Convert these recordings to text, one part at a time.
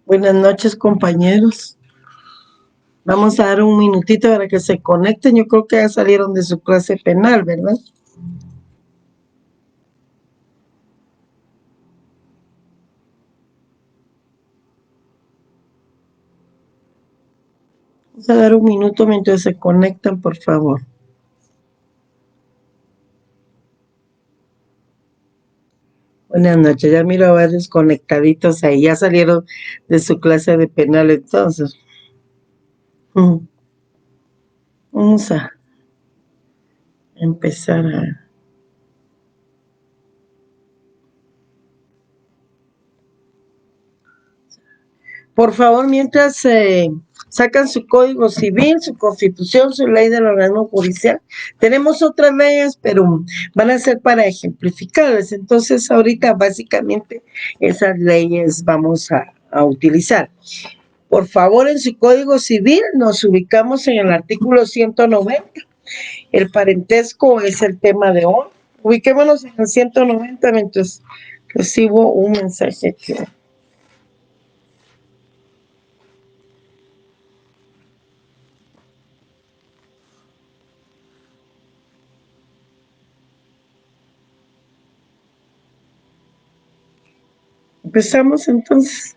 Buenas noches, compañeros. Vamos a dar un minutito para que se conecten. Yo creo que ya salieron de su clase penal, ¿verdad? Vamos a dar un minuto mientras se conectan, por favor. Buenas noches, ya miro a varios conectaditos ahí, ya salieron de su clase de penal entonces. Vamos a empezar a... Por favor, mientras sacan su código civil, su constitución, su ley del organismo judicial, tenemos otras leyes, pero van a ser para ejemplificarles. Entonces, ahorita básicamente esas leyes vamos a utilizar. Por favor, en su código civil nos ubicamos en el artículo 190. El parentesco es el tema de hoy. Ubiquémonos en el 190 mientras recibo un mensaje aquí. Empezamos entonces.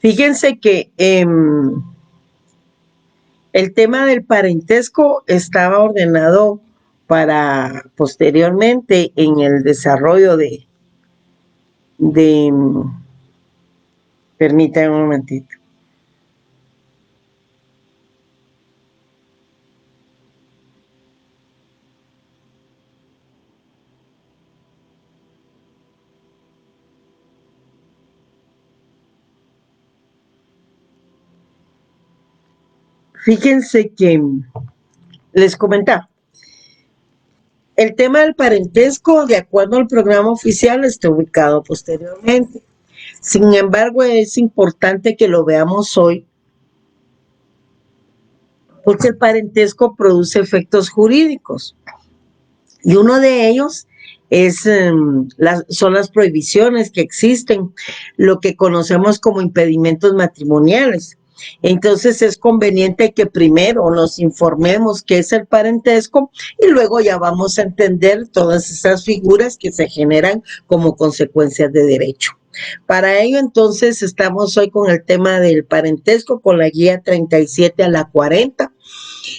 Fíjense que el tema del parentesco estaba ordenado para posteriormente en el desarrollo de permítanme un momentito. Fíjense que les comentaba, el tema del parentesco, de acuerdo al programa oficial, está ubicado posteriormente. Sin embargo, es importante que lo veamos hoy, porque el parentesco produce efectos jurídicos. Y uno de ellos son las prohibiciones que existen, lo que conocemos como impedimentos matrimoniales. Entonces es conveniente que primero nos informemos qué es el parentesco y luego ya vamos a entender todas esas figuras que se generan como consecuencias de derecho. Para ello, entonces, estamos hoy con el tema del parentesco, con la guía 37 a la 40.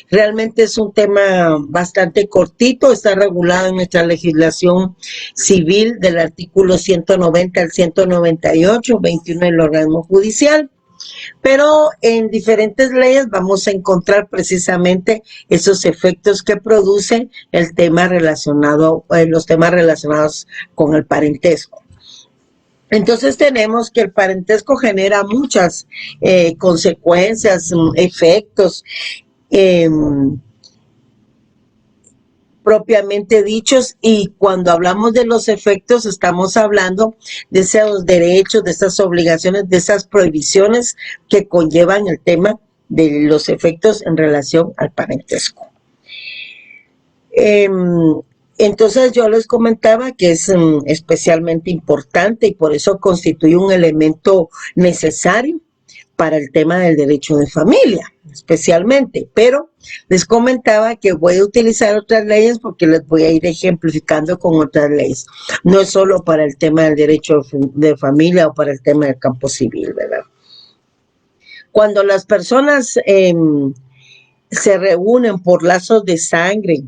Realmente es un tema bastante cortito, está regulado en nuestra legislación civil del artículo 190 al 198, 21 del organismo judicial. Pero en diferentes leyes vamos a encontrar precisamente esos efectos que produce el tema relacionado, los temas relacionados con el parentesco. Entonces tenemos que el parentesco genera muchas consecuencias, efectos propiamente dichos, y cuando hablamos de los efectos estamos hablando de esos derechos, de esas obligaciones, de esas prohibiciones que conllevan el tema de los efectos en relación al parentesco. Entonces yo les comentaba que es especialmente importante y por eso constituye un elemento necesario para el tema del derecho de familia, especialmente, pero les comentaba que voy a utilizar otras leyes porque les voy a ir ejemplificando con otras leyes. No es solo para el tema del derecho de familia o para el tema del campo civil, ¿verdad? Cuando las personas se reúnen por lazos de sangre,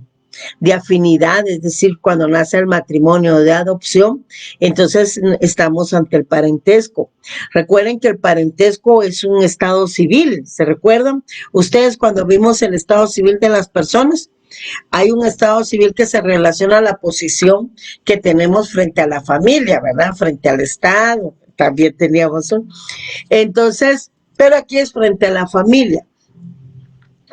de afinidad, es decir, cuando nace el matrimonio de adopción, entonces estamos ante el parentesco. Recuerden que el parentesco es un estado civil, ¿se recuerdan? Ustedes cuando vimos el estado civil de las personas, hay un estado civil que se relaciona a la posición que tenemos frente a la familia, ¿verdad? Frente al Estado, también teníamos un... Entonces, pero aquí es frente a la familia.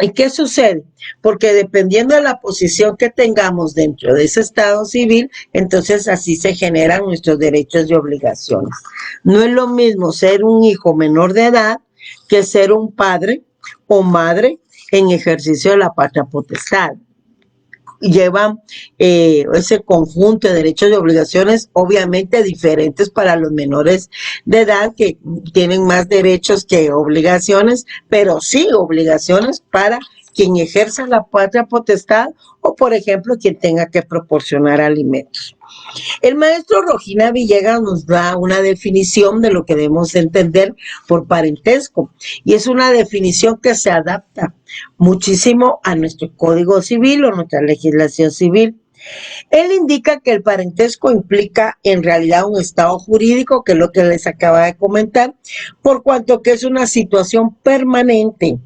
¿Y qué sucede? Porque dependiendo de la posición que tengamos dentro de ese estado civil, entonces así se generan nuestros derechos y obligaciones. No es lo mismo ser un hijo menor de edad que ser un padre o madre en ejercicio de la patria potestad. llevan ese conjunto de derechos y obligaciones, obviamente diferentes para los menores de edad, que tienen más derechos que obligaciones, pero sí obligaciones para quien ejerza la patria potestad o, por ejemplo, quien tenga que proporcionar alimentos. El maestro Rojina Villegas nos da una definición de lo que debemos entender por parentesco, y es una definición que se adapta muchísimo a nuestro Código Civil o nuestra legislación civil. Él indica que el parentesco implica en realidad un estado jurídico, que es lo que les acaba de comentar, por cuanto que es una situación permanente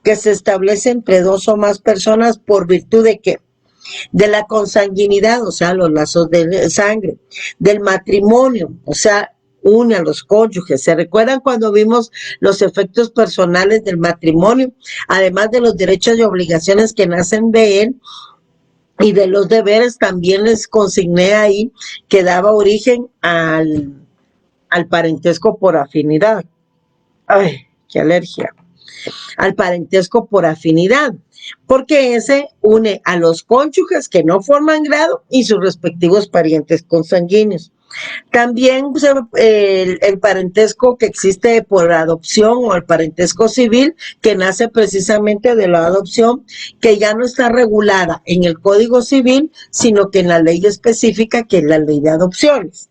que se establece entre dos o más personas por virtud de que de la consanguinidad, o sea, los lazos de sangre, del matrimonio, o sea, une a los cónyuges. ¿Se recuerdan cuando vimos los efectos personales del matrimonio? Además de los derechos y obligaciones que nacen de él y de los deberes, también les consigné ahí que daba origen al parentesco por afinidad. Ay, qué alergia. Al parentesco por afinidad, porque ese une a los cónyuges que no forman grado y sus respectivos parientes consanguíneos. También el parentesco que existe por adopción o el parentesco civil, que nace precisamente de la adopción, que ya no está regulada en el Código Civil, sino que en la ley específica, que es la ley de adopciones.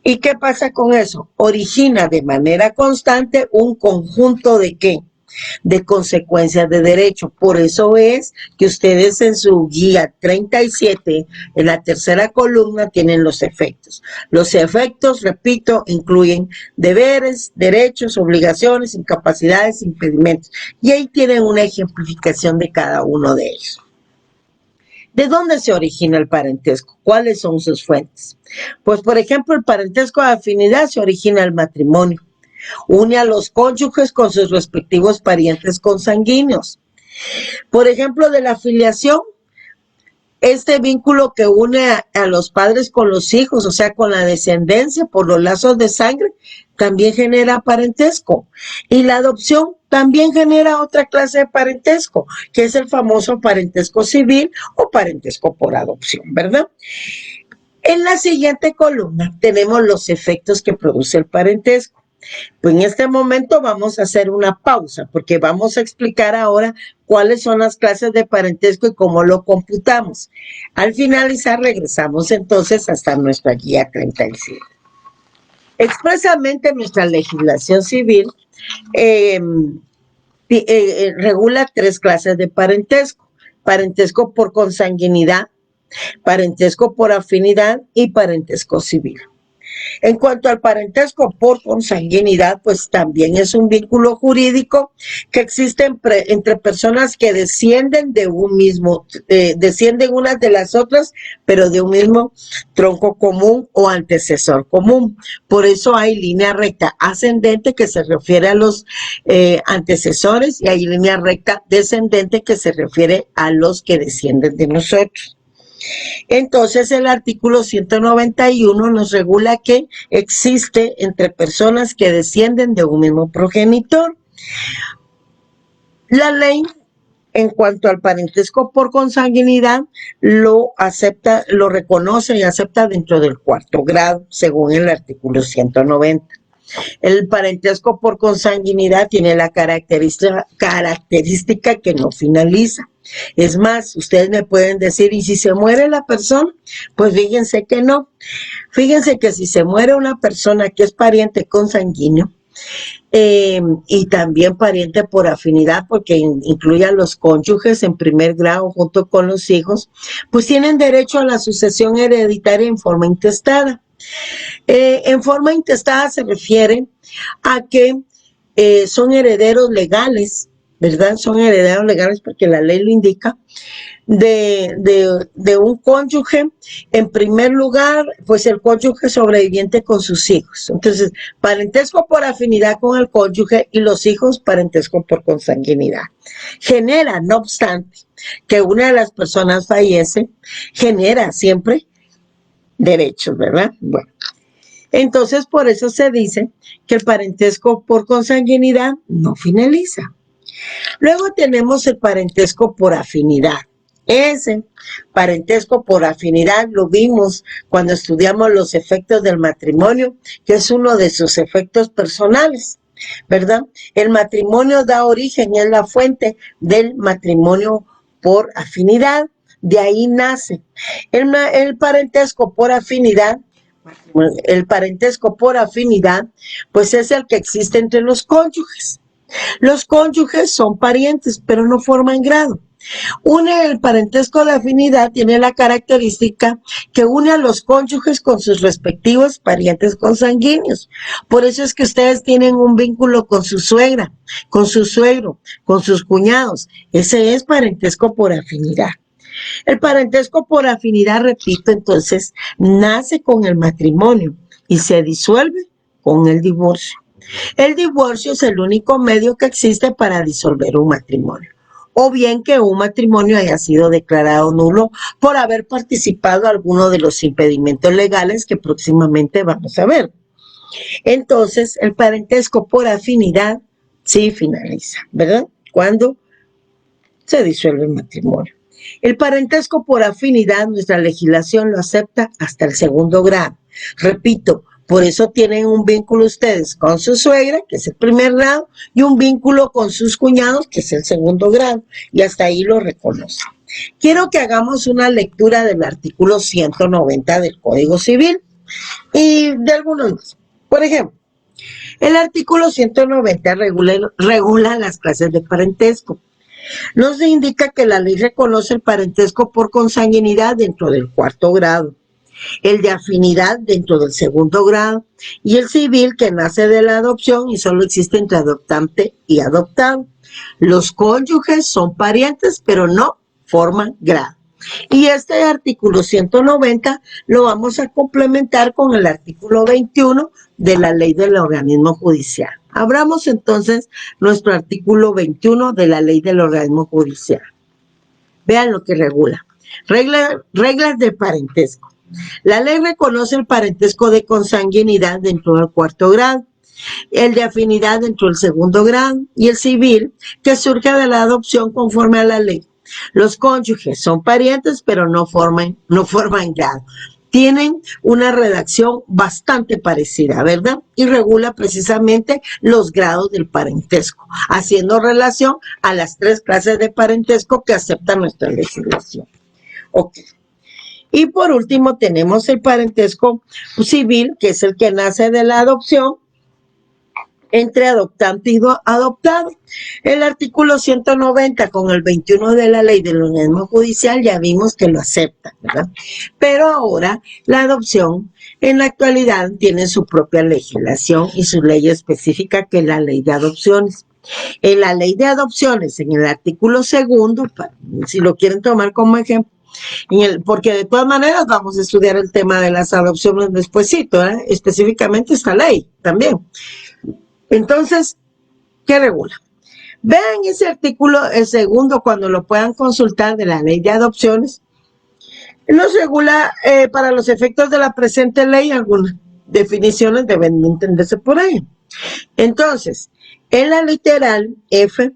¿Y qué pasa con eso? Origina de manera constante un conjunto de ¿qué? De consecuencias de derecho. Por eso es que ustedes en su guía 37, en la tercera columna, tienen los efectos. Los efectos, repito, incluyen deberes, derechos, obligaciones, incapacidades, impedimentos. Y ahí tienen una ejemplificación de cada uno de ellos. ¿De dónde se origina el parentesco? ¿Cuáles son sus fuentes? Pues, por ejemplo, el parentesco de afinidad se origina al matrimonio. Une a los cónyuges con sus respectivos parientes consanguíneos. Por ejemplo, de la filiación, este vínculo que une a los padres con los hijos, o sea, con la descendencia por los lazos de sangre, también genera parentesco. Y la adopción también genera otra clase de parentesco, que es el famoso parentesco civil o parentesco por adopción, ¿verdad? En la siguiente columna tenemos los efectos que produce el parentesco. Pues en este momento vamos a hacer una pausa, porque vamos a explicar ahora cuáles son las clases de parentesco y cómo lo computamos. Al finalizar regresamos entonces hasta nuestra guía 37. Expresamente nuestra legislación civil regula 3 clases de parentesco: parentesco por consanguinidad, parentesco por afinidad y parentesco civil. En cuanto al parentesco por consanguinidad, pues también es un vínculo jurídico que existe entre personas que descienden de un mismo, descienden unas de las otras, pero de un mismo tronco común o antecesor común. Por eso hay línea recta ascendente, que se refiere a los antecesores, y hay línea recta descendente, que se refiere a los que descienden de nosotros. Entonces el artículo 191 nos regula que existe entre personas que descienden de un mismo progenitor. La ley, en cuanto al parentesco por consanguinidad, lo acepta, lo reconoce y acepta dentro del 4º grado, según el artículo 190. El parentesco por consanguinidad tiene la característica que no finaliza. Es más, ustedes me pueden decir, ¿y si se muere la persona? Pues fíjense que no. Fíjense que si se muere una persona que es pariente consanguíneo, y también pariente por afinidad, porque incluye a los cónyuges en primer grado junto con los hijos, pues tienen derecho a la sucesión hereditaria en forma intestada. En forma intestada se refiere a que son herederos legales, ¿verdad? Son herederos legales porque la ley lo indica, de un cónyuge. En primer lugar, pues el cónyuge sobreviviente con sus hijos. Entonces, parentesco por afinidad con el cónyuge, y los hijos parentesco por consanguinidad. Genera, no obstante, que una de las personas fallece, genera siempre derechos, ¿verdad? Bueno, entonces por eso se dice que el parentesco por consanguinidad no finaliza. Luego tenemos el parentesco por afinidad. Ese parentesco por afinidad lo vimos cuando estudiamos los efectos del matrimonio, que es uno de sus efectos personales, ¿verdad? El matrimonio da origen, es la fuente del matrimonio por afinidad, de ahí nace. El parentesco por afinidad, pues es el que existe entre los cónyuges. Los cónyuges son parientes, pero no forman grado. El parentesco de afinidad tiene la característica que une a los cónyuges con sus respectivos parientes consanguíneos. Por eso es que ustedes tienen un vínculo con su suegra, con su suegro, con sus cuñados. Ese es parentesco por afinidad. El parentesco por afinidad, repito, entonces, nace con el matrimonio y se disuelve con el divorcio. El divorcio es el único medio que existe para disolver un matrimonio, o bien que un matrimonio haya sido declarado nulo por haber participado en alguno de los impedimentos legales que próximamente vamos a ver. Entonces, el parentesco por afinidad sí finaliza, ¿verdad? Cuando se disuelve el matrimonio. El parentesco por afinidad, nuestra legislación lo acepta hasta el segundo grado. Repito, por eso tienen un vínculo ustedes con su suegra, que es el primer grado, y un vínculo con sus cuñados, que es el segundo grado, y hasta ahí lo reconocen. Quiero que hagamos una lectura del artículo 190 del Código Civil y de algunos más. Por ejemplo, el artículo 190 regula las clases de parentesco. Nos indica que la ley reconoce el parentesco por consanguinidad dentro del cuarto grado, el de afinidad dentro del segundo grado y el civil que nace de la adopción y solo existe entre adoptante y adoptado. Los cónyuges son parientes pero no forman grado. Y este artículo 190 lo vamos a complementar con el artículo 21 de la ley del organismo judicial. Abramos entonces nuestro artículo 21 de la ley del organismo judicial. Vean lo que regula. Reglas de parentesco. La ley reconoce el parentesco de consanguinidad dentro del cuarto grado, el de afinidad dentro del segundo grado y el civil que surge de la adopción conforme a la ley. Los cónyuges son parientes pero no forman grado. Tienen una redacción bastante parecida, ¿verdad? Y regula precisamente los grados del parentesco, haciendo relación a las tres clases de parentesco que acepta nuestra legislación. Ok. Y por último tenemos el parentesco civil, que es el que nace de la adopción entre adoptante y adoptado. El artículo 190 con el 21 de la ley del organismo judicial ya vimos que lo acepta, ¿verdad? Pero ahora la adopción en la actualidad tiene su propia legislación y su ley específica, que es la ley de adopciones. En la ley de adopciones, en el artículo segundo, si lo quieren tomar como ejemplo, porque de todas maneras vamos a estudiar el tema de las adopciones despuesito, específicamente esta ley también. Entonces, ¿qué regula? Vean ese artículo, el segundo, cuando lo puedan consultar, de la ley de adopciones. Nos regula para los efectos de la presente ley, algunas definiciones deben entenderse por ahí. Entonces, en la literal F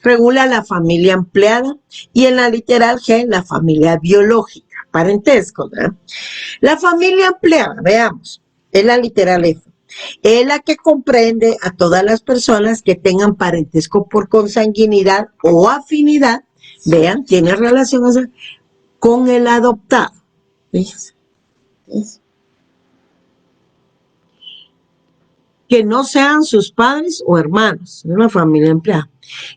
regula la familia empleada y en la literal G la familia biológica, parentesco, ¿verdad? La familia empleada, veamos, en la literal F, es la que comprende a todas las personas que tengan parentesco por consanguinidad o afinidad, vean, tiene relación con el adoptado. ¿Ves? Que no sean sus padres o hermanos, es una familia empleada,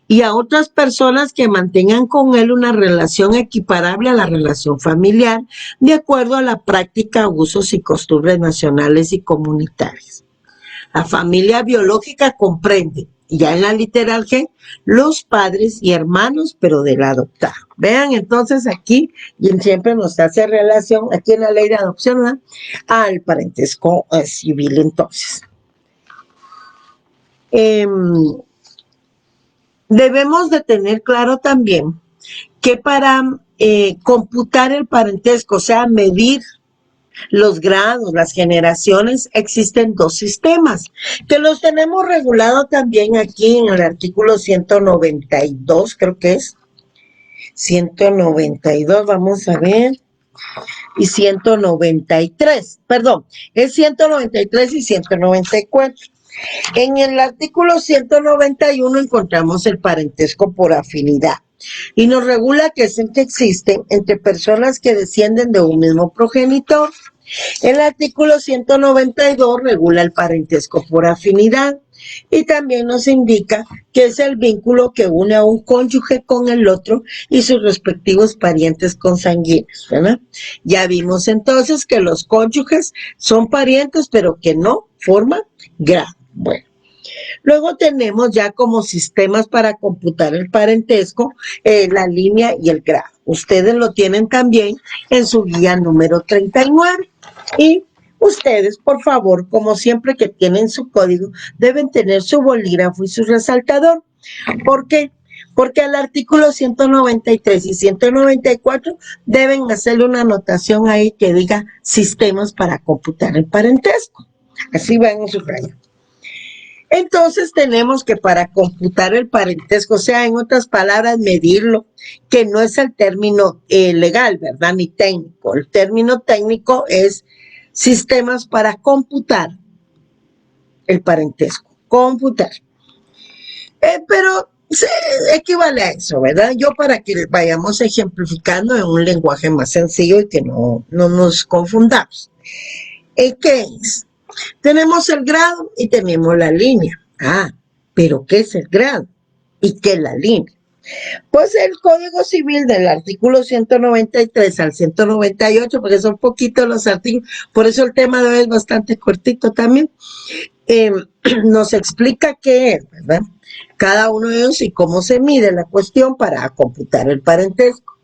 y a otras personas que mantengan con él una relación equiparable a la relación familiar, de acuerdo a la práctica, usos y costumbres nacionales y comunitarias. La familia biológica comprende, ya en la literal G, los padres y hermanos, pero del adoptado. Vean entonces aquí, y siempre nos hace relación, aquí en la ley de adopción, ¿verdad?, al parentesco civil entonces. Debemos de tener claro también que para computar el parentesco, o sea, medir los grados, las generaciones, existen dos sistemas, que los tenemos regulados también aquí en el artículo 192, creo que es. 192, vamos a ver, y 193, perdón, es 193 y 194. En el artículo 191 encontramos el parentesco por afinidad y nos regula que es el que existe entre personas que descienden de un mismo progenitor. El artículo 192 regula el parentesco por afinidad y también nos indica que es el vínculo que une a un cónyuge con el otro y sus respectivos parientes consanguíneos, ¿verdad? Ya vimos entonces que los cónyuges son parientes, pero que no forman grado. Bueno, luego tenemos ya como sistemas para computar el parentesco, la línea y el grado. Ustedes lo tienen también en su guía número 39. Y ustedes, por favor, como siempre que tienen su código, deben tener su bolígrafo y su resaltador. ¿Por qué? Porque al artículo 193 y 194 deben hacerle una anotación ahí que diga sistemas para computar el parentesco. Así van en su raya. Entonces tenemos que para computar el parentesco, o sea, en otras palabras, medirlo, que no es el término legal, ¿verdad? Ni técnico. El término técnico es sistemas para computar el parentesco. Computar. Pero equivale a eso, ¿verdad? Yo para que vayamos ejemplificando en un lenguaje más sencillo y que no nos confundamos. ¿Qué es? Tenemos el grado y tenemos la línea. Ah, pero ¿qué es el grado? ¿Y qué es la línea? Pues el Código Civil del artículo 193 al 198, porque son poquitos los artículos, por eso el tema de hoy es bastante cortito también, nos explica qué es, ¿verdad? Cada uno de ellos y cómo se mide la cuestión para computar el parentesco.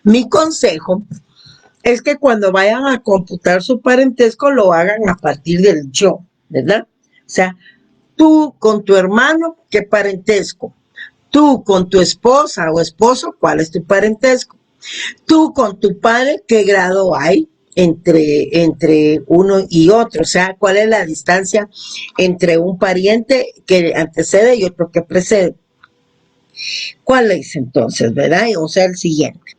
Mi consejo es que cuando vayan a computar su parentesco lo hagan a partir del yo, ¿verdad? O sea, tú con tu hermano, ¿qué parentesco? Tú con tu esposa o esposo, ¿cuál es tu parentesco? Tú con tu padre, ¿qué grado hay entre uno y otro? O sea, ¿cuál es la distancia entre un pariente que antecede y otro que precede? ¿Cuál es entonces, verdad? O sea, el siguiente.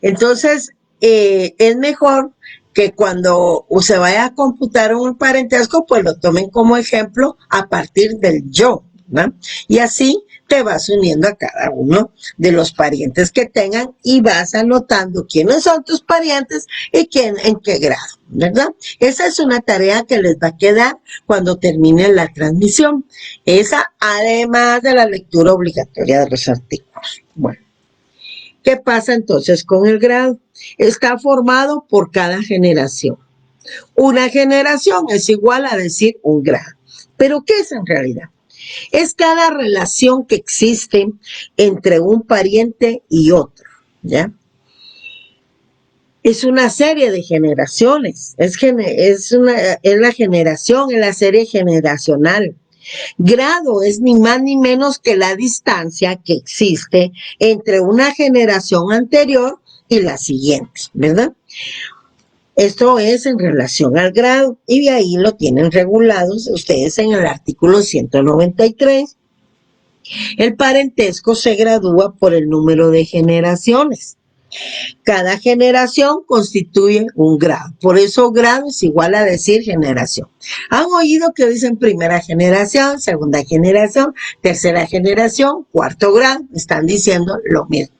Entonces, es mejor que cuando se vaya a computar un parentesco, pues lo tomen como ejemplo a partir del yo, ¿no? Y así te vas uniendo a cada uno de los parientes que tengan y vas anotando quiénes son tus parientes y quién en qué grado, ¿verdad? Esa es una tarea que les va a quedar cuando termine la transmisión. Esa, además de la lectura obligatoria de los artículos. Bueno. ¿Qué pasa entonces con el grado? Está formado por cada generación. Una generación es igual a decir un grado. ¿Pero qué es en realidad? Es cada relación que existe entre un pariente y otro, ¿ya? Es una serie de generaciones, es la generación, es la serie generacional. Grado es ni más ni menos que la distancia que existe entre una generación anterior y la siguiente, ¿verdad? Esto es en relación al grado y de ahí lo tienen regulados ustedes en el artículo 193. El parentesco se gradúa por el número de generaciones. Cada generación constituye un grado. Por eso grado es igual a decir generación. ¿Han oído que dicen primera generación, segunda generación, tercera generación, cuarto grado? Están diciendo lo mismo.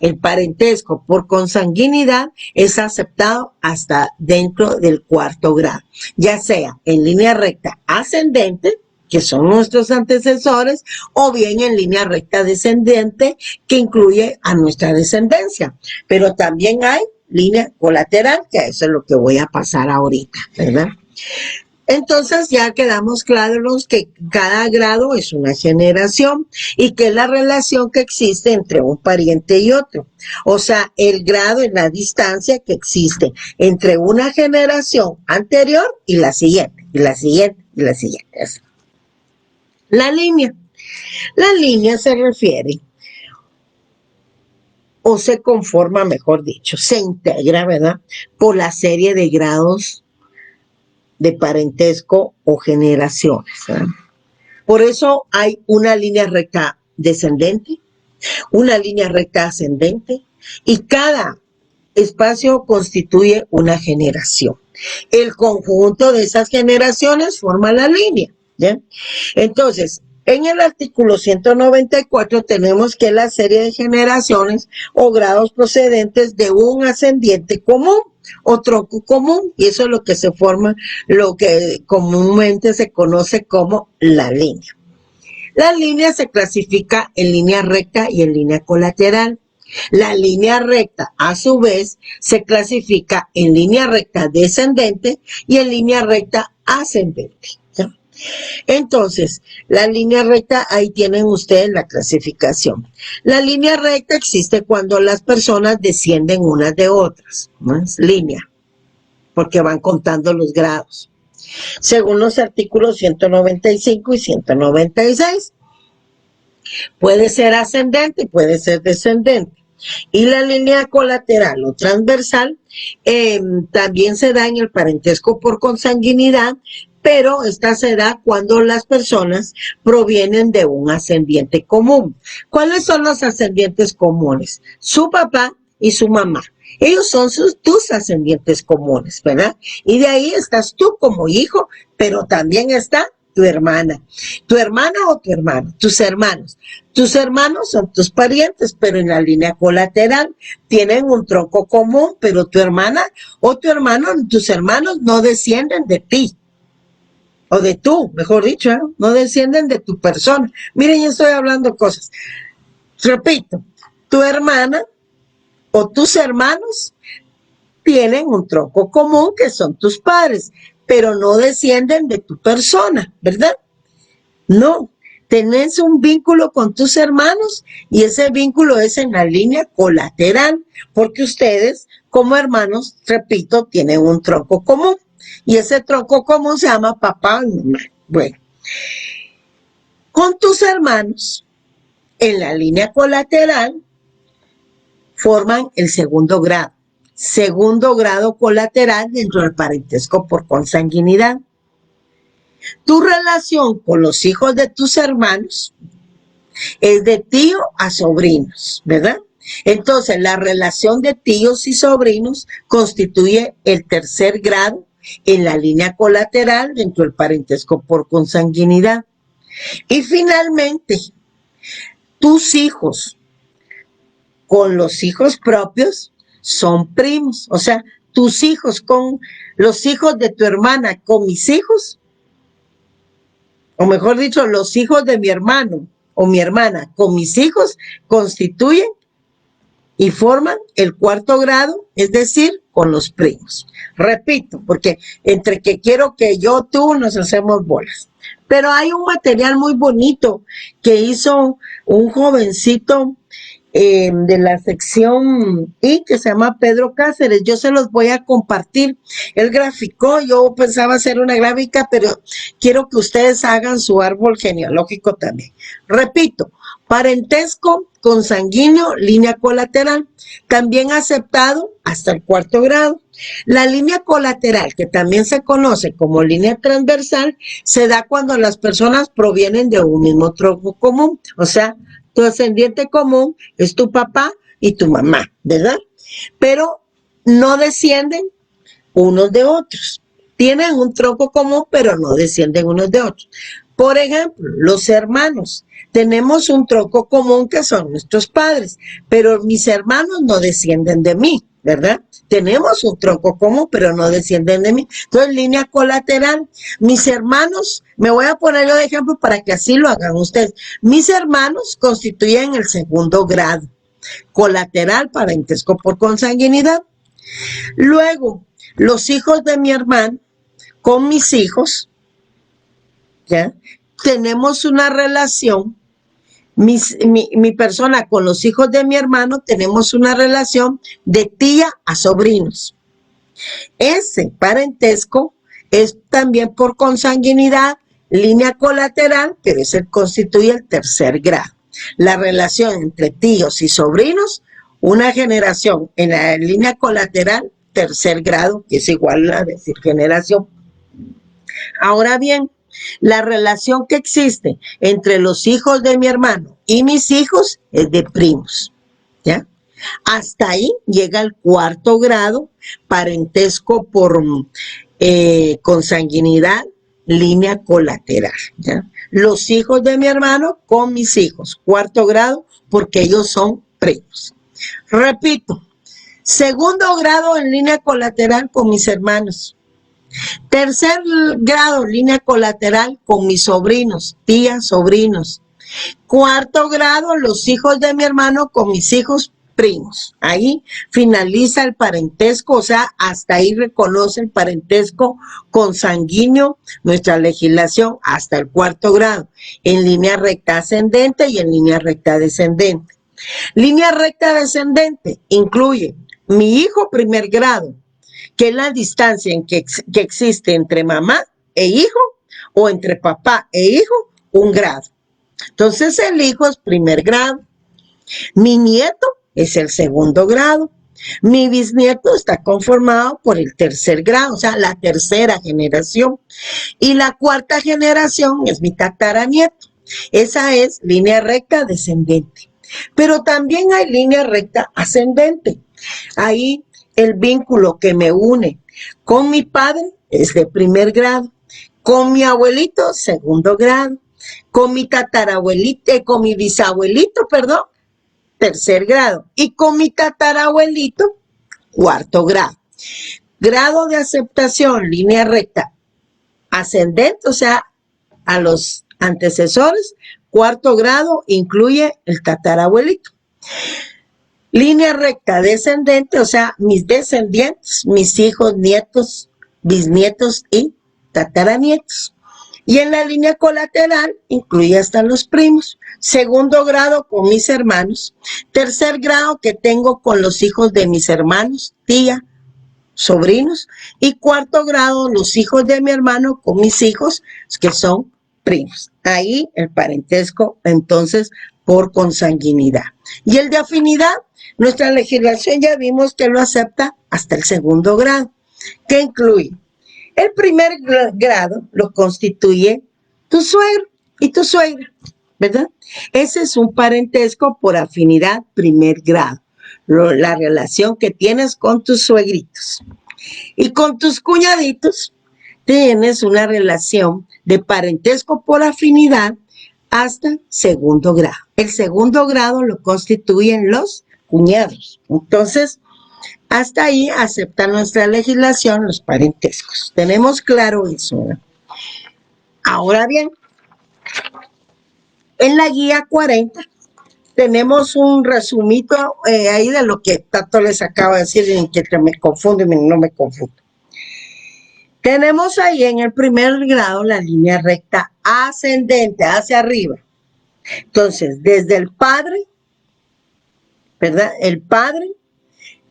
El parentesco por consanguinidad es aceptado hasta dentro del cuarto grado, ya sea en línea recta ascendente, que son nuestros antecesores, o bien en línea recta descendente, que incluye a nuestra descendencia. Pero también hay línea colateral, que eso es lo que voy a pasar ahorita, ¿verdad? Entonces ya quedamos claros que cada grado es una generación y que es la relación que existe entre un pariente y otro. O sea, el grado es la distancia que existe entre una generación anterior y la siguiente, y la siguiente, y la siguiente. La línea. La línea se refiere, o se conforma, mejor dicho, se integra, ¿verdad?, por la serie de grados de parentesco o generaciones, ¿verdad? Por eso hay una línea recta descendente, una línea recta ascendente, y cada espacio constituye una generación. El conjunto de esas generaciones forma la línea, ¿ya? Entonces, en el artículo 194 tenemos que la serie de generaciones o grados procedentes de un ascendiente común o tronco común, y eso es lo que se forma, lo que comúnmente se conoce como la línea. La línea se clasifica en línea recta y en línea colateral. La línea recta, a su vez, se clasifica en línea recta descendente y en línea recta ascendente, ¿ya? Entonces, la línea recta, ahí tienen ustedes la clasificación. La línea recta existe cuando las personas descienden unas de otras, ¿no? Es línea, porque van contando los grados. Según los artículos 195 y 196, puede ser ascendente y puede ser descendente. Y la línea colateral o transversal también se da en el parentesco por consanguinidad, pero esta se da cuando las personas provienen de un ascendiente común. ¿Cuáles son los ascendientes comunes? Su papá y su mamá. Ellos son tus ascendientes comunes, ¿verdad? Y de ahí estás tú como hijo, pero también está tu hermana o tu hermano, tus hermanos. Tus hermanos son tus parientes, pero en la línea colateral tienen un tronco común, pero tu hermana o tu hermano, tus hermanos no descienden de ti. O de tú, mejor dicho, ¿eh? No descienden de tu persona. Miren, yo estoy hablando cosas. Repito, tu hermana o tus hermanos tienen un tronco común que son tus padres, pero no descienden de tu persona, ¿verdad? No, tenés un vínculo con tus hermanos y ese vínculo es en la línea colateral, porque ustedes como hermanos, repito, tienen un tronco común. Y ese tronco común se llama papá y mamá. Bueno, con tus hermanos, en la línea colateral, forman el segundo grado colateral dentro del parentesco por consanguinidad. Tu relación con los hijos de tus hermanos es de tío a sobrinos, ¿verdad? Entonces, la relación de tíos y sobrinos constituye el tercer grado en la línea colateral dentro del parentesco por consanguinidad. Y finalmente, tus hijos con los hijos propios son primos. O sea, tus hijos con los hijos de tu hermana con mis hijos, o mejor dicho, los hijos de mi hermano o mi hermana con mis hijos constituyen y forman el cuarto grado, es decir, con los primos. Repito, porque entre que quiero que yo, tú, nos hacemos bolas. Pero hay un material muy bonito que hizo un jovencito de la sección I, que se llama Pedro Cáceres. Yo se los voy a compartir. Él graficó, yo pensaba hacer una gráfica, pero quiero que ustedes hagan su árbol genealógico también. Repito, parentesco consanguíneo, línea colateral, también aceptado hasta el cuarto grado. La línea colateral, que también se conoce como línea transversal, se da cuando las personas provienen de un mismo tronco común, o sea, tu ascendiente común es tu papá y tu mamá, ¿verdad? Pero no descienden unos de otros. Tienen un tronco común, pero no descienden unos de otros. Por ejemplo, los hermanos. Tenemos un tronco común que son nuestros padres, pero mis hermanos no descienden de mí, ¿verdad? Tenemos un tronco común, pero no descienden de mí. Entonces, línea colateral. Mis hermanos, me voy a poner yo de ejemplo para que así lo hagan ustedes. Mis hermanos constituyen el segundo grado. Colateral, parentesco por consanguinidad. Luego, los hijos de mi hermano con mis hijos, ¿ya? Tenemos una relación. Mi persona con los hijos de mi hermano tenemos una relación de tía a sobrinos. Ese parentesco es también por consanguinidad, línea colateral, pero ese constituye el tercer grado. La relación entre tíos y sobrinos, una generación en la línea colateral, tercer grado, que es igual a decir generación. Ahora bien, la relación que existe entre los hijos de mi hermano y mis hijos es de primos, ¿ya? Hasta ahí llega el cuarto grado, parentesco por consanguinidad, línea colateral, ¿ya? Los hijos de mi hermano con mis hijos, cuarto grado, porque ellos son primos. Repito, segundo grado en línea colateral con mis hermanos. Tercer grado, línea colateral con mis sobrinos, tías, sobrinos. Cuarto grado, los hijos de mi hermano con mis hijos primos. Ahí finaliza el parentesco, o sea, hasta ahí reconoce el parentesco consanguíneo, nuestra legislación, hasta el cuarto grado, en línea recta ascendente y en línea recta descendente. Línea recta descendente incluye mi hijo primer grado, que es la distancia en que existe entre mamá e hijo, o entre papá e hijo, un grado. Entonces el hijo es primer grado. Mi nieto es el segundo grado. Mi bisnieto está conformado por el tercer grado, o sea, la tercera generación. Y la cuarta generación es mi tataranieto. Esa es línea recta descendente. Pero también hay línea recta ascendente. Ahí el vínculo que me une con mi padre es de primer grado, con mi abuelito, segundo grado, con mi tatarabuelito, con mi bisabuelito, perdón, tercer grado, y con mi tatarabuelito, cuarto grado. Grado de aceptación, línea recta ascendente, o sea, a los antecesores, cuarto grado incluye el tatarabuelito. Línea recta descendente, o sea, mis descendientes, mis hijos, nietos, bisnietos y tataranietos. Y en la línea colateral incluye hasta los primos. Segundo grado con mis hermanos. Tercer grado que tengo con los hijos de mis hermanos, tía, sobrinos. Y cuarto grado los hijos de mi hermano con mis hijos, que son primos. Ahí el parentesco, entonces, por consanguinidad. Y el de afinidad, nuestra legislación ya vimos que lo acepta hasta el segundo grado, que incluye el primer grado lo constituye tu suegro y tu suegra, ¿verdad? Ese es un parentesco por afinidad primer grado, la relación que tienes con tus suegritos. Y con tus cuñaditos tienes una relación de parentesco por afinidad hasta segundo grado. El segundo grado lo constituyen los cuñados. Entonces, hasta ahí acepta nuestra legislación los parentescos. Tenemos claro eso, ¿no? Ahora bien, en la guía 40 tenemos un resumito ahí de lo que tanto les acabo de decir, en que me confundo y no me confundo. Tenemos ahí en el primer grado la línea recta ascendente hacia arriba. Entonces, desde el padre, ¿verdad? El padre,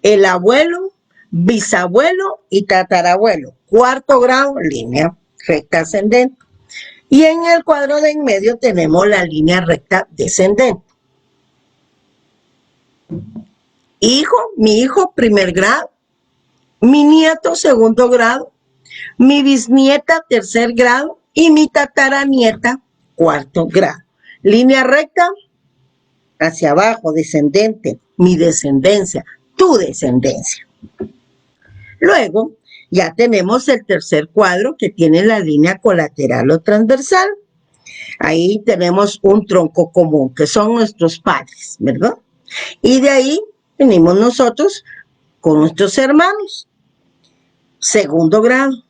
el abuelo, bisabuelo y tatarabuelo. Cuarto grado, línea recta ascendente. Y en el cuadro de en medio tenemos la línea recta descendente. Mi hijo primer grado, mi nieto segundo grado, mi bisnieta tercer grado y mi tataranieta cuarto grado. Línea recta hacia abajo, descendente, mi descendencia, tu descendencia. Luego ya tenemos el tercer cuadro que tiene la línea colateral o transversal. Ahí tenemos un tronco común, que son nuestros padres, ¿verdad? Y de ahí venimos nosotros con nuestros hermanos, segundo grado.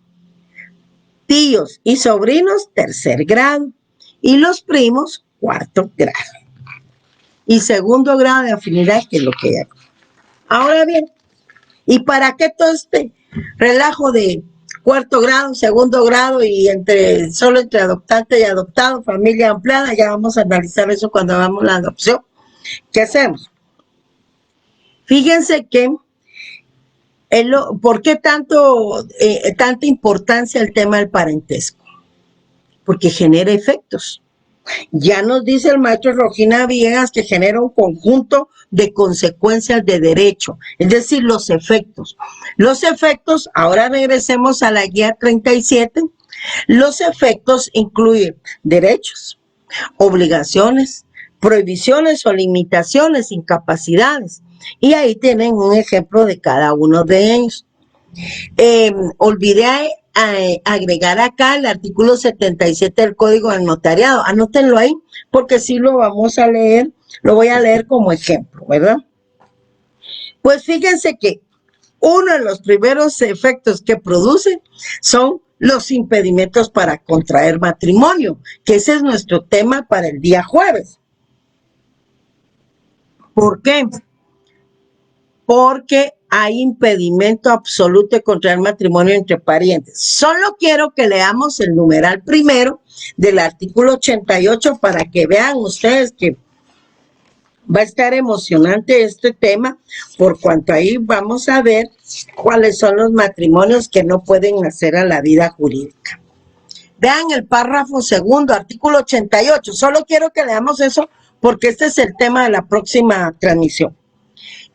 Tíos y sobrinos, tercer grado. Y los primos, cuarto grado. Y segundo grado de afinidad, que es lo que hago. Ahora bien, ¿y para qué todo este relajo de cuarto grado, segundo grado y solo entre adoptante y adoptado, familia ampliada? Ya vamos a analizar eso cuando hagamos la adopción. ¿Qué hacemos? Fíjense que ¿por qué tanta importancia el tema del parentesco? Porque genera efectos. Ya nos dice el maestro Rojina Villegas que genera un conjunto de consecuencias de derecho, es decir, los efectos. Los efectos, ahora regresemos a la guía 37, los efectos incluyen derechos, obligaciones, prohibiciones o limitaciones, incapacidades. Y ahí tienen un ejemplo de cada uno de ellos. Olvidé agregar acá el artículo 77 del Código del Notariado. Anótenlo ahí, porque sí lo vamos a leer, lo voy a leer como ejemplo, ¿verdad? Pues fíjense que uno de los primeros efectos que produce son los impedimentos para contraer matrimonio, que ese es nuestro tema para el día jueves. ¿Por qué? Porque hay impedimento absoluto de contraer matrimonio entre parientes. Solo quiero que leamos el numeral primero del artículo 88 para que vean ustedes que va a estar emocionante este tema, por cuanto ahí vamos a ver cuáles son los matrimonios que no pueden nacer a la vida jurídica. Vean el párrafo segundo, artículo 88. Solo quiero que leamos eso porque este es el tema de la próxima transmisión.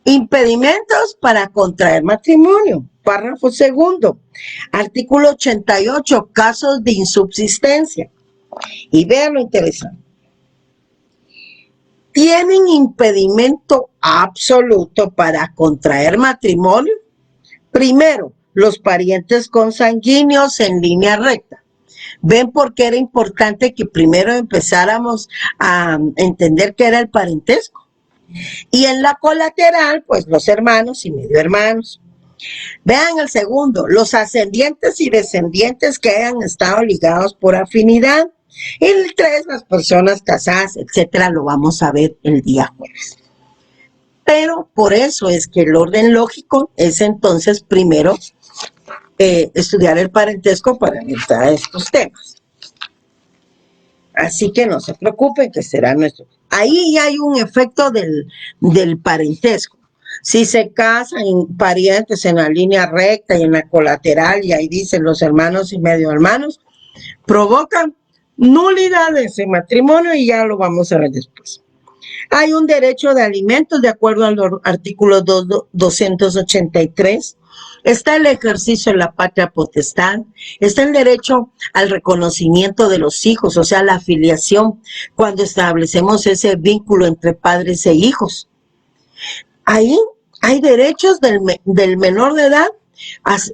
Impedimentos para contraer matrimonio. Párrafo segundo, artículo 88, casos de insubsistencia. Y vean lo interesante. ¿Tienen impedimento absoluto para contraer matrimonio? Primero, los parientes consanguíneos en línea recta. ¿Ven por qué era importante que primero empezáramos a entender qué era el parentesco? Y en la colateral, pues los hermanos y medio hermanos. Vean el segundo, los ascendientes y descendientes que hayan estado ligados por afinidad. El 3, las personas casadas, etcétera, lo vamos a ver el día jueves. Pero por eso es que el orden lógico es entonces primero estudiar el parentesco para entrar a estos temas. Así que no se preocupen, que será nuestro. Ahí hay un efecto del parentesco. Si se casan parientes en la línea recta y en la colateral, y ahí dicen los hermanos y medio hermanos, provocan nulidad de ese matrimonio y ya lo vamos a ver después. Hay un derecho de alimentos de acuerdo al artículo 283. Está el ejercicio de la patria potestad, está el derecho al reconocimiento de los hijos, o sea, la afiliación, cuando establecemos ese vínculo entre padres e hijos. Ahí hay derechos del menor de edad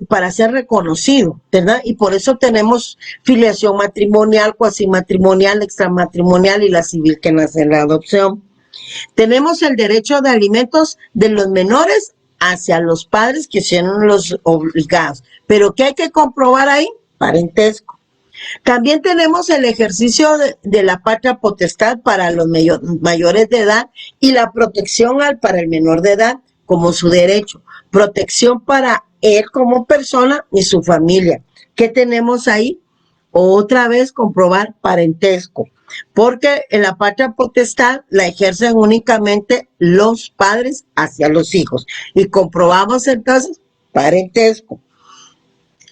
para ser reconocido, ¿verdad? Y por eso tenemos filiación matrimonial, cuasimatrimonial, extramatrimonial y la civil que nace en la adopción. Tenemos el derecho de alimentos de los menores hacia los padres que sean los obligados. Pero ¿qué hay que comprobar ahí? Parentesco. También tenemos el ejercicio de la patria potestad para los mayores de edad y la protección para el menor de edad como su derecho. Protección para él como persona y su familia. ¿Qué tenemos ahí? Otra vez comprobar parentesco. Porque en la patria potestad la ejercen únicamente los padres hacia los hijos. Y comprobamos entonces parentesco.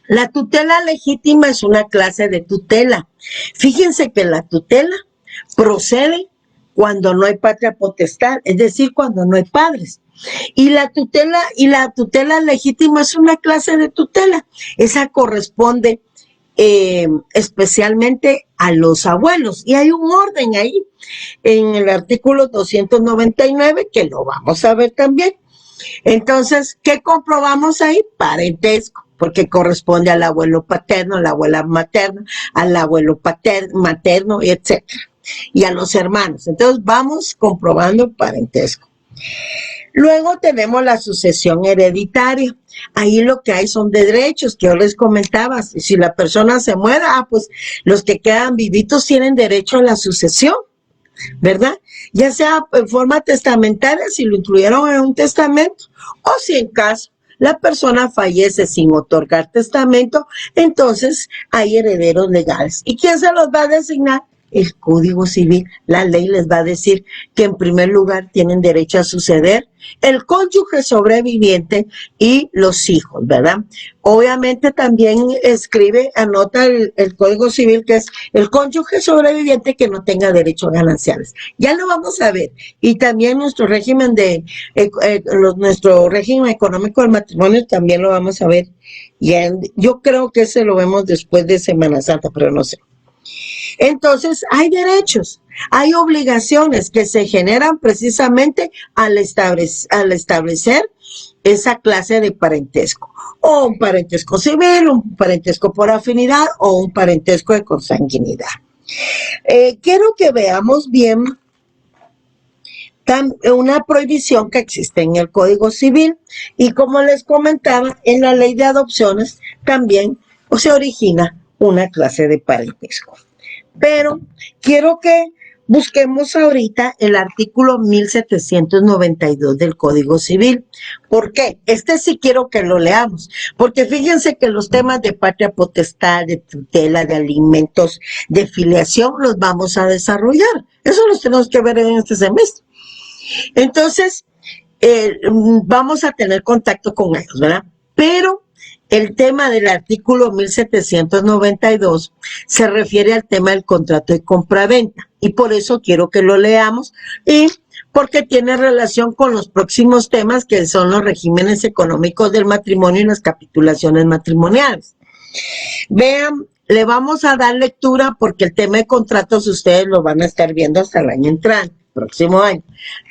La tutela legítima es una clase de tutela. Fíjense que la tutela procede cuando no hay patria potestad, es decir, cuando no hay padres. Y la tutela legítima es una clase de tutela. Esa corresponde especialmente a los abuelos. Y hay un orden ahí en el artículo 299 que lo vamos a ver también. Entonces, ¿qué comprobamos ahí? Parentesco, porque corresponde al abuelo paterno, a la abuela materna, al abuelo materno, etc. Y a los hermanos. Entonces, vamos comprobando parentesco. Luego tenemos la sucesión hereditaria. Ahí lo que hay son derechos que yo les comentaba. Si la persona se muere, pues los que quedan vivitos tienen derecho a la sucesión, ¿verdad? Ya sea en forma testamentaria, si lo incluyeron en un testamento, o si en caso la persona fallece sin otorgar testamento, entonces hay herederos legales. ¿Y quién se los va a designar? El Código Civil. La ley les va a decir que en primer lugar tienen derecho a suceder el cónyuge sobreviviente y los hijos, ¿verdad? Obviamente también anota el Código Civil que es el cónyuge sobreviviente que no tenga derecho a gananciales. Ya lo vamos a ver. Y también nuestro régimen nuestro régimen económico del matrimonio también lo vamos a ver. Yo creo que ese lo vemos después de Semana Santa, pero no sé. Entonces, hay derechos, hay obligaciones que se generan precisamente al establecer esa clase de parentesco, o un parentesco civil, un parentesco por afinidad o un parentesco de consanguinidad. Quiero que veamos bien una prohibición que existe en el Código Civil y, como les comentaba, en la ley de adopciones también se origina una clase de parentesco. Pero quiero que busquemos ahorita el artículo 1792 del Código Civil. ¿Por qué? Este sí quiero que lo leamos, porque fíjense que los temas de patria potestad, de tutela, de alimentos, de filiación, los vamos a desarrollar. Eso los tenemos que ver en este semestre. Entonces, vamos a tener contacto con ellos, ¿verdad? Pero el tema del artículo 1792 se refiere al tema del contrato de compraventa, y por eso quiero que lo leamos, y porque tiene relación con los próximos temas, que son los regímenes económicos del matrimonio y las capitulaciones matrimoniales. Vean, le vamos a dar lectura porque el tema de contratos ustedes lo van a estar viendo hasta el año entrante, próximo año.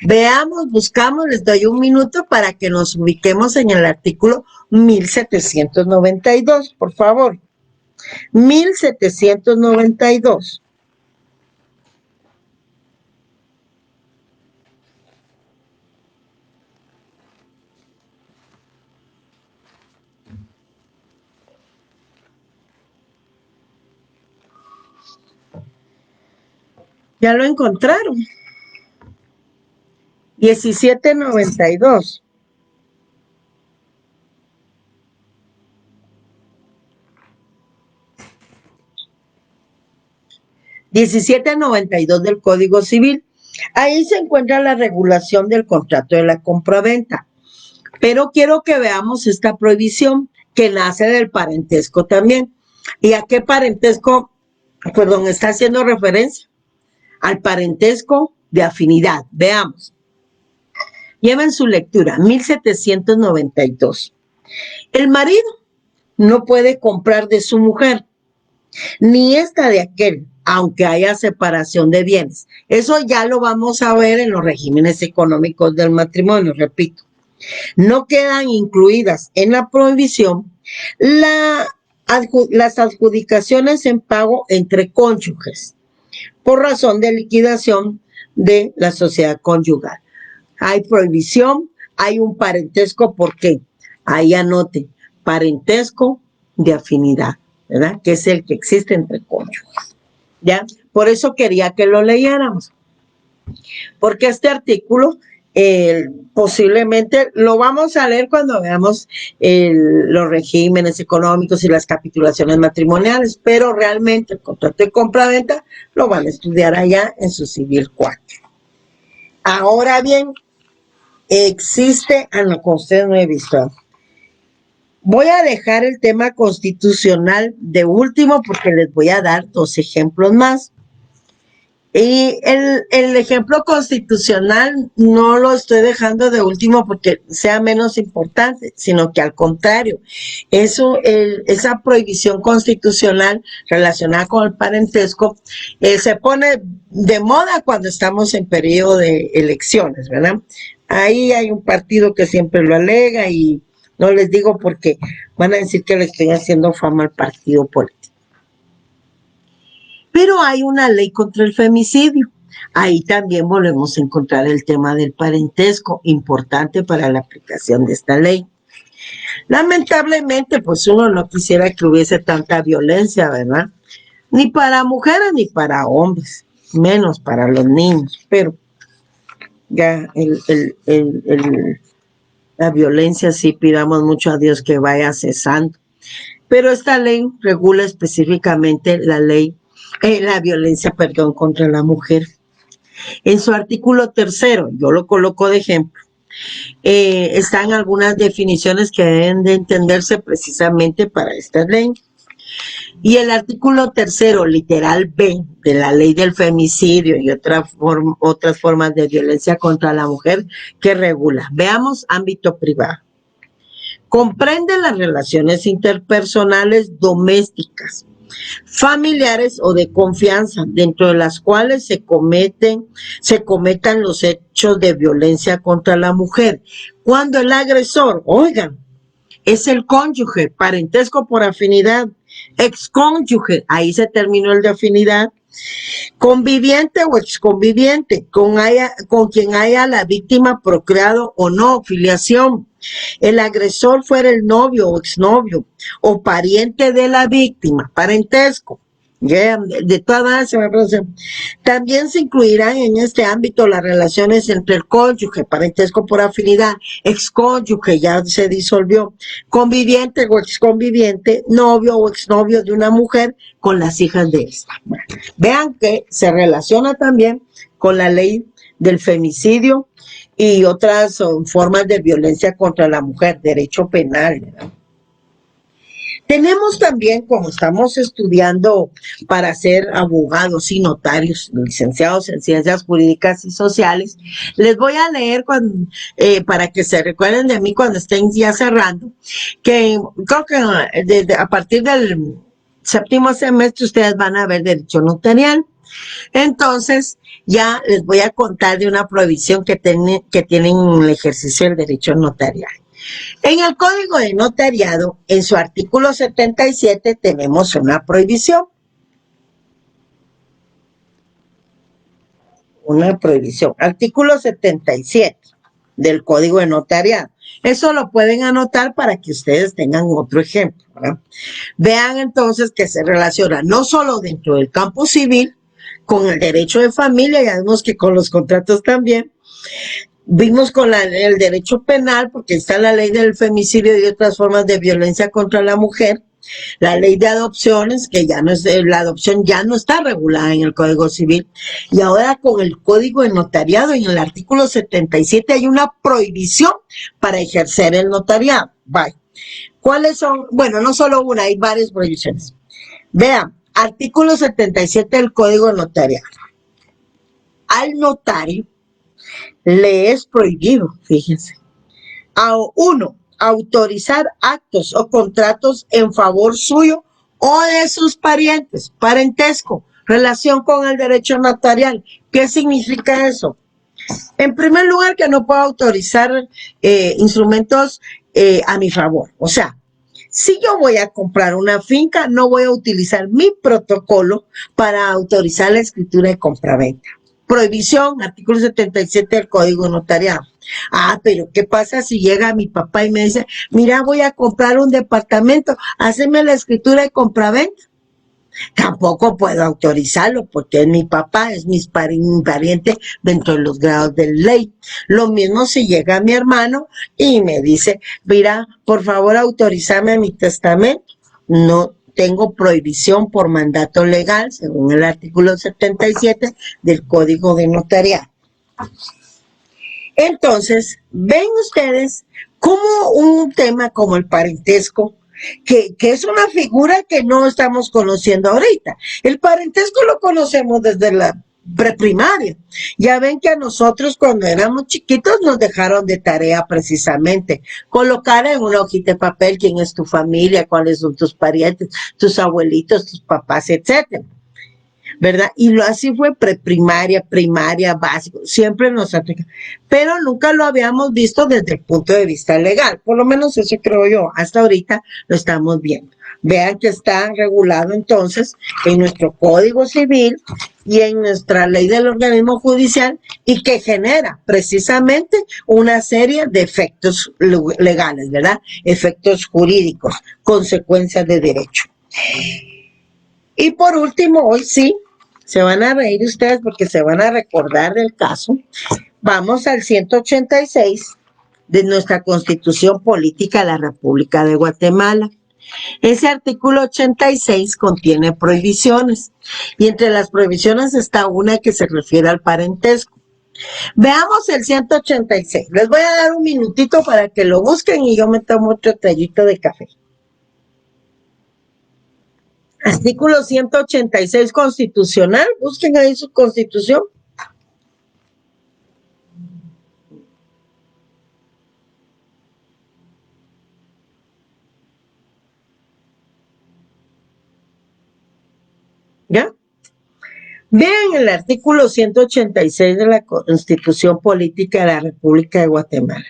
Veamos, buscamos, les doy un minuto para que nos ubiquemos en el artículo 1792, por favor. 1792. ¿Ya lo encontraron? 1792. (1792) del Código Civil. Ahí se encuentra la regulación del contrato de la compraventa. Pero quiero que veamos esta prohibición que nace del parentesco también. ¿Y a qué parentesco, perdón, está haciendo referencia? Al parentesco de afinidad. Veamos. Lleven su lectura, 1792. El marido no puede comprar de su mujer, ni esta de aquel, aunque haya separación de bienes. Eso ya lo vamos a ver en los regímenes económicos del matrimonio, repito. No quedan incluidas en la prohibición las adjudicaciones en pago entre cónyuges por razón de liquidación de la sociedad conyugal. Hay prohibición, hay un parentesco, ¿por qué? Ahí anote, parentesco de afinidad, ¿verdad? Que es el que existe entre cónyuges, ¿ya? Por eso quería que lo leyéramos, porque este artículo posiblemente lo vamos a leer cuando veamos los regímenes económicos y las capitulaciones matrimoniales, pero realmente el contrato de compra-venta lo van a estudiar allá en su Civil 4. Ahora bien, existe, lo que ustedes no he visto. Voy a dejar el tema constitucional de último porque les voy a dar 2 ejemplos más. Y el ejemplo constitucional no lo estoy dejando de último porque sea menos importante, sino que al contrario, esa prohibición constitucional relacionada con el parentesco se pone de moda cuando estamos en periodo de elecciones, ¿verdad? Ahí hay un partido que siempre lo alega y no les digo porque van a decir que le estoy haciendo fama al partido político. Pero hay una ley contra el femicidio. Ahí también volvemos a encontrar el tema del parentesco, importante para la aplicación de esta ley. Lamentablemente, pues uno no quisiera que hubiese tanta violencia, ¿verdad? Ni para mujeres ni para hombres, menos para los niños, pero ya la violencia sí pidamos mucho a Dios que vaya cesando. Pero esta ley regula específicamente la violencia, contra la mujer. En su artículo 3, yo lo coloco de ejemplo, están algunas definiciones que deben de entenderse precisamente para esta ley. Y el artículo 3, literal B, de la ley del femicidio y otras formas de violencia contra la mujer que regula. Veamos ámbito privado. Comprende las relaciones interpersonales domésticas, familiares o de confianza, dentro de las cuales se cometan los hechos de violencia contra la mujer. Cuando el agresor, oigan, es el cónyuge, parentesco por afinidad, excónyuge, ahí se terminó el de afinidad, conviviente o exconviviente, con quien haya la víctima procreado o no, filiación. El agresor fuera el novio o exnovio o pariente de la víctima, parentesco. Yeah, de todas maneras se me parece. También se incluirán en este ámbito las relaciones entre el cónyuge, parentesco por afinidad, excónyuge, ya se disolvió, conviviente o exconviviente, novio o exnovio de una mujer con las hijas de esta. Bueno, vean que se relaciona también con la ley del femicidio y otras formas de violencia contra la mujer, derecho penal, ¿verdad? Tenemos también, como estamos estudiando para ser abogados y notarios, licenciados en ciencias jurídicas y sociales, les voy a leer para que se recuerden de mí cuando estén ya cerrando, que creo que a partir del séptimo semestre ustedes van a ver derecho notarial. Entonces, ya les voy a contar de una prohibición que tienen en el ejercicio del derecho notarial. En el Código de Notariado, en su artículo 77, tenemos una prohibición. Una prohibición. Artículo 77 del Código de Notariado. Eso lo pueden anotar para que ustedes tengan otro ejemplo, ¿verdad? Vean entonces que se relaciona no solo dentro del campo civil, con el derecho de familia, ya vemos que con los contratos también, vimos con el derecho penal, porque está la ley del femicidio y otras formas de violencia contra la mujer, la ley de adopciones, que ya no es, la adopción ya no está regulada en el Código Civil, y ahora con el Código de Notariado, en el artículo 77 hay una prohibición para ejercer el notariado. Bye. ¿Cuáles son? Bueno, no solo una, hay varias prohibiciones. Vean, artículo 77 del Código de Notariado. Al notario le es prohibido, fíjense, uno, autorizar actos o contratos en favor suyo o de sus parientes, parentesco, relación con el derecho notarial. ¿Qué significa eso? En primer lugar, que no puedo autorizar instrumentos a mi favor. O sea, si yo voy a comprar una finca, no voy a utilizar mi protocolo para autorizar la escritura de compraventa. Prohibición, artículo 77 del Código Notariado. Ah, pero ¿qué pasa si llega mi papá y me dice, mira, voy a comprar un departamento, haceme la escritura de compraventa? Tampoco puedo autorizarlo porque es mi papá, es mi pariente dentro de los grados de ley. Lo mismo si llega mi hermano y me dice, mira, por favor autorízame mi testamento. No tengo prohibición por mandato legal, según el artículo 77 del Código de Notariado. Entonces, ven ustedes cómo un tema como el parentesco, que es una figura que no estamos conociendo ahorita. El parentesco lo conocemos desde la preprimaria. Ya ven que a nosotros cuando éramos chiquitos nos dejaron de tarea precisamente colocar en una hojita de papel quién es tu familia, cuáles son tus parientes, tus abuelitos, tus papás, etcétera, ¿verdad? Y así fue preprimaria, primaria, básico, siempre nos aplica. Pero nunca lo habíamos visto desde el punto de vista legal, por lo menos eso creo yo, hasta ahorita lo estamos viendo. Vean que está regulado entonces en nuestro Código Civil y en nuestra ley del organismo judicial y que genera precisamente una serie de efectos legales, ¿verdad? Efectos jurídicos, consecuencias de derecho. Y por último, hoy sí, se van a reír ustedes porque se van a recordar del caso. Vamos al 186 de nuestra Constitución Política de la República de Guatemala. Ese artículo 86 contiene prohibiciones y entre las prohibiciones está una que se refiere al parentesco. Veamos el 186. Les voy a dar un minutito para que lo busquen y yo me tomo otro tallito de café. Artículo 186 constitucional, busquen ahí su constitución. ¿Ya? Vean el artículo 186 de la Constitución Política de la República de Guatemala.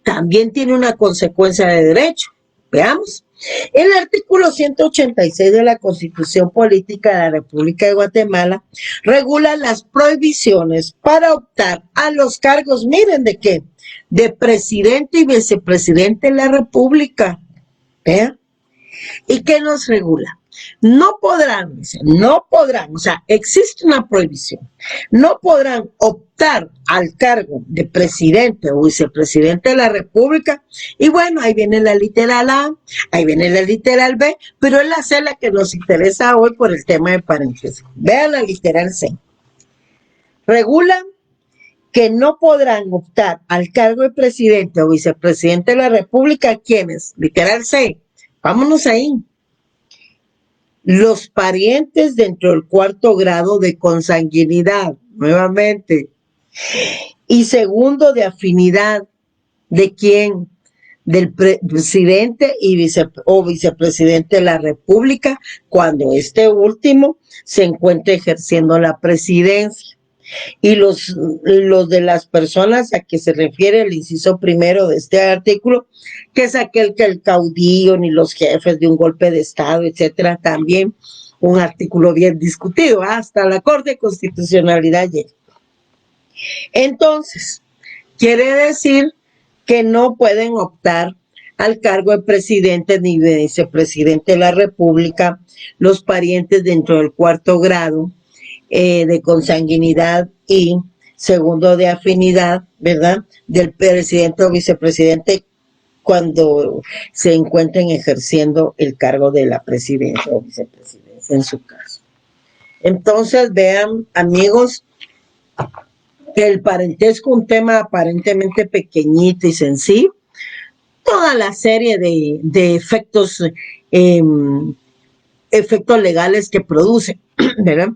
También tiene una consecuencia de derecho. Veamos. El artículo 186 de la Constitución Política de la República de Guatemala regula las prohibiciones para optar a los cargos, miren de qué, de presidente y vicepresidente de la República. ¿Vean? ¿Y qué nos regula? No podrán, o sea, existe una prohibición, no podrán optar al cargo de presidente o vicepresidente de la República, y bueno, ahí viene la literal A, ahí viene la literal B, pero es la C la que nos interesa hoy por el tema de parentesco. Vean la literal C. Regula que no podrán optar al cargo de presidente o vicepresidente de la República, ¿quiénes? Literal C, vámonos ahí. Los parientes dentro del cuarto grado de consanguinidad, nuevamente. Y segundo, de afinidad. ¿De quién? Del presidente y vicepresidente de la República, cuando este último se encuentre ejerciendo la presidencia. Y los de las personas a que se refiere el inciso primero de este artículo, que es aquel que el caudillo ni los jefes de un golpe de Estado, etcétera, también un artículo bien discutido, hasta la Corte de Constitucionalidad llega. Entonces, quiere decir que no pueden optar al cargo de presidente ni de vicepresidente de la República los parientes dentro del cuarto grado de consanguinidad y segundo de afinidad, ¿verdad? Del presidente o vicepresidente cuando se encuentren ejerciendo el cargo de la presidencia o vicepresidencia en su caso. Entonces, vean, amigos, que el parentesco, un tema aparentemente pequeñito y sencillo, toda la serie de efectos legales que produce, ¿verdad?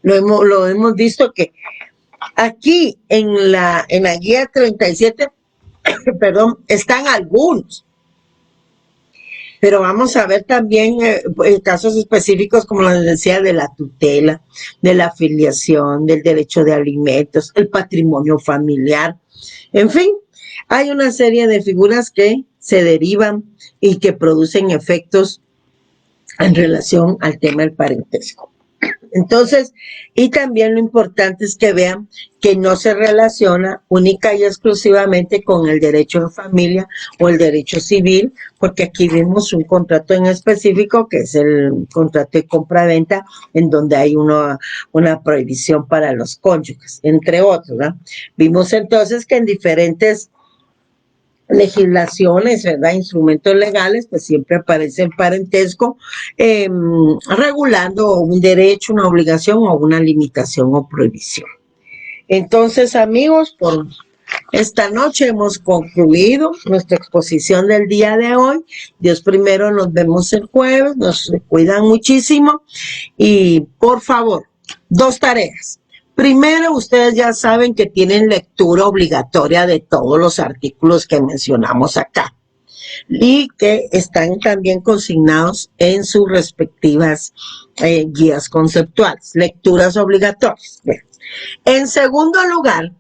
Lo hemos visto que aquí en la guía 37, perdón, están algunos. Pero vamos a ver también casos específicos, como les decía, de la tutela, de la afiliación, del derecho de alimentos, el patrimonio familiar. En fin, hay una serie de figuras que se derivan y que producen efectos en relación al tema del parentesco. Entonces, y también lo importante es que vean que no se relaciona única y exclusivamente con el derecho de familia o el derecho civil, porque aquí vimos un contrato en específico, que es el contrato de compra-venta, en donde hay una prohibición para los cónyuges, entre otros, ¿verdad? Vimos entonces que en diferentes legislaciones, ¿verdad? Instrumentos legales, pues siempre aparece el parentesco regulando un derecho, una obligación o una limitación o prohibición. Entonces, amigos, por esta noche hemos concluido nuestra exposición del día de hoy. Dios primero, nos vemos el jueves, nos cuidan muchísimo y por favor, 2 tareas. Primero, ustedes ya saben que tienen lectura obligatoria de todos los artículos que mencionamos acá y que están también consignados en sus respectivas guías conceptuales, lecturas obligatorias. Bien. En segundo lugar,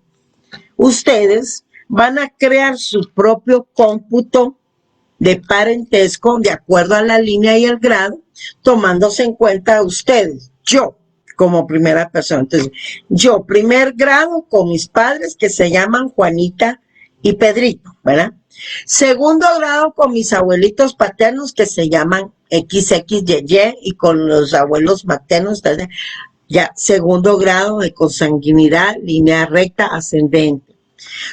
ustedes van a crear su propio cómputo de parentesco de acuerdo a la línea y el grado, tomándose en cuenta ustedes, yo, como primera persona. Entonces, yo, primer grado con mis padres que se llaman Juanita y Pedrito, ¿verdad? Segundo grado con mis abuelitos paternos que se llaman XXYY y con los abuelos maternos, ya, segundo grado de consanguinidad, línea recta ascendente.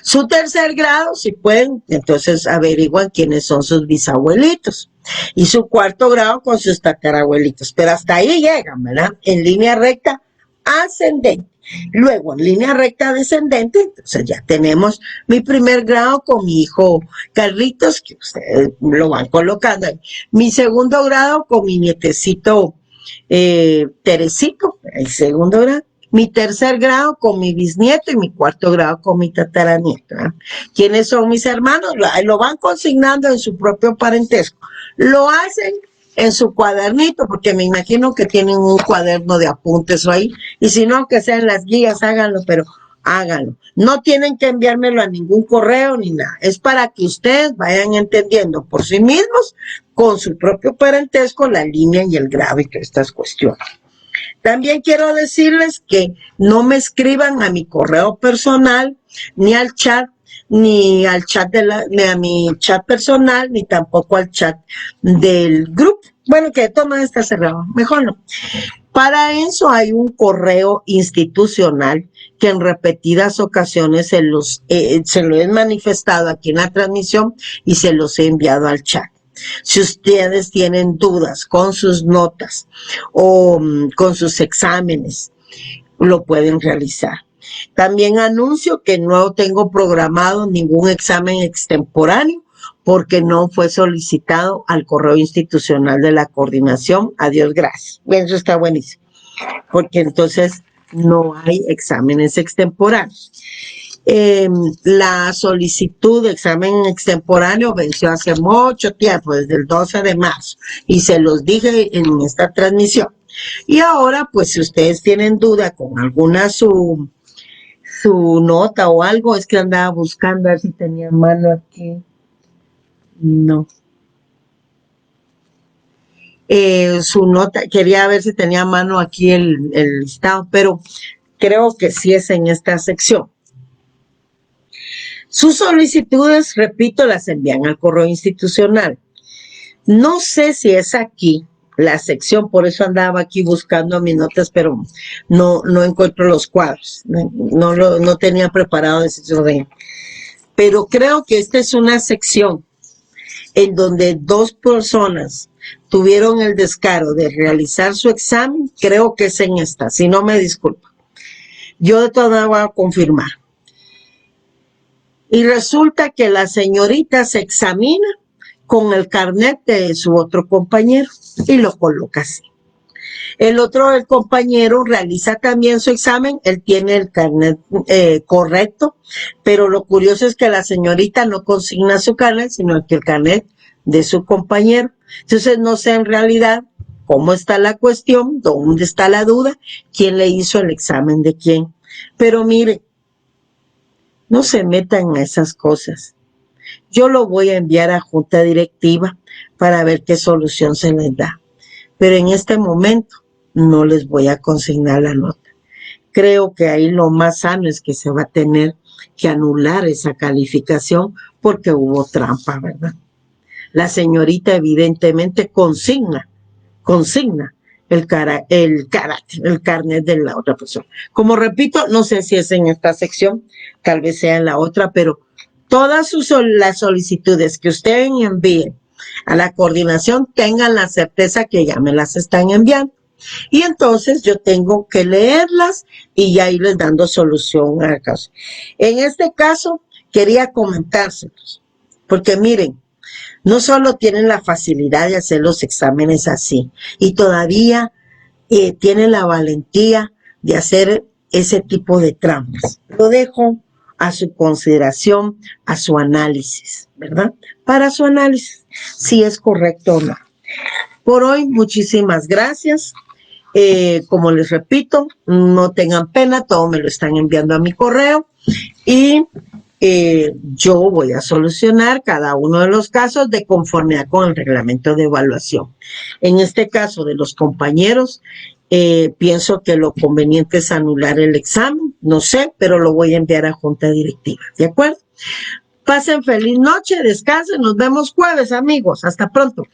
Su tercer grado, si pueden, entonces averiguan quiénes son sus bisabuelitos. Y su cuarto grado con sus tatarabuelitos. Pero hasta ahí llegan, ¿verdad? En línea recta ascendente. Luego, en línea recta descendente, entonces ya tenemos mi primer grado con mi hijo Carlitos, que ustedes lo van colocando ahí. Mi segundo grado con mi nietecito Teresito, el segundo grado. Mi tercer grado con mi bisnieto y mi cuarto grado con mi tataranieto, ¿eh? ¿Quiénes son mis hermanos? Lo van consignando en su propio parentesco. Lo hacen en su cuadernito, porque me imagino que tienen un cuaderno de apuntes o ahí, y si no, que sean las guías, háganlo, pero háganlo. No tienen que enviármelo a ningún correo ni nada. Es para que ustedes vayan entendiendo por sí mismos, con su propio parentesco, la línea y el grado y todas estas cuestiones. También quiero decirles que no me escriban a mi correo personal, ni al chat, ni al chat ni a mi chat personal, ni tampoco al chat del grupo. Bueno, que todo está cerrado, mejor no. Para eso hay un correo institucional que en repetidas ocasiones se lo he manifestado aquí en la transmisión y se los he enviado al chat. Si ustedes tienen dudas con sus notas o con sus exámenes, lo pueden realizar. También anuncio que no tengo programado ningún examen extemporáneo porque no fue solicitado al correo institucional de la coordinación. Adiós, gracias. Bueno, eso está buenísimo, porque entonces no hay exámenes extemporáneos. La solicitud de examen extemporáneo venció hace mucho tiempo, desde el 12 de marzo, y se los dije en esta transmisión. Y ahora, pues, si ustedes tienen duda con alguna su nota o algo, es que andaba buscando a ver si tenía mano aquí. No. Su nota, quería ver si tenía mano aquí el listado, pero creo que sí es en esta sección. Sus solicitudes, repito, las envían al correo institucional. No sé si es aquí la sección, por eso andaba aquí buscando mis notas, pero no encuentro los cuadros. No tenía preparado ese orden. Pero creo que esta es una sección en donde dos personas tuvieron el descaro de realizar su examen. Creo que es en esta, si no me disculpa. Yo de todas maneras voy a confirmar. Y resulta que la señorita se examina con el carnet de su otro compañero y lo coloca así. El compañero realiza también su examen, él tiene el carnet correcto, pero lo curioso es que la señorita no consigna su carnet, sino que el carnet de su compañero. Entonces no sé en realidad cómo está la cuestión, dónde está la duda, quién le hizo el examen de quién. Pero mire, no se metan en esas cosas. Yo lo voy a enviar a junta directiva para ver qué solución se les da. Pero en este momento no les voy a consignar la nota. Creo que ahí lo más sano es que se va a tener que anular esa calificación porque hubo trampa, ¿verdad? La señorita evidentemente consigna el carnet de la otra persona. Como repito, no sé si es en esta sección, tal vez sea en la otra, pero todas las solicitudes que ustedes envíen a la coordinación tengan la certeza que ya me las están enviando. Y entonces yo tengo que leerlas y ya irles dando solución al caso. En este caso, quería comentárselos, porque miren, no solo tienen la facilidad de hacer los exámenes así, y todavía tienen la valentía de hacer ese tipo de trampas. Lo dejo a su consideración, a su análisis, ¿verdad? Para su análisis, si es correcto o no. Por hoy, muchísimas gracias. Como les repito, no tengan pena, todo me lo están enviando a mi correo y yo voy a solucionar cada uno de los casos de conformidad con el reglamento de evaluación. En este caso de los compañeros, pienso que lo conveniente es anular el examen, no sé, pero lo voy a enviar a junta directiva, ¿de acuerdo? Pasen feliz noche, descansen, nos vemos jueves, amigos, hasta pronto.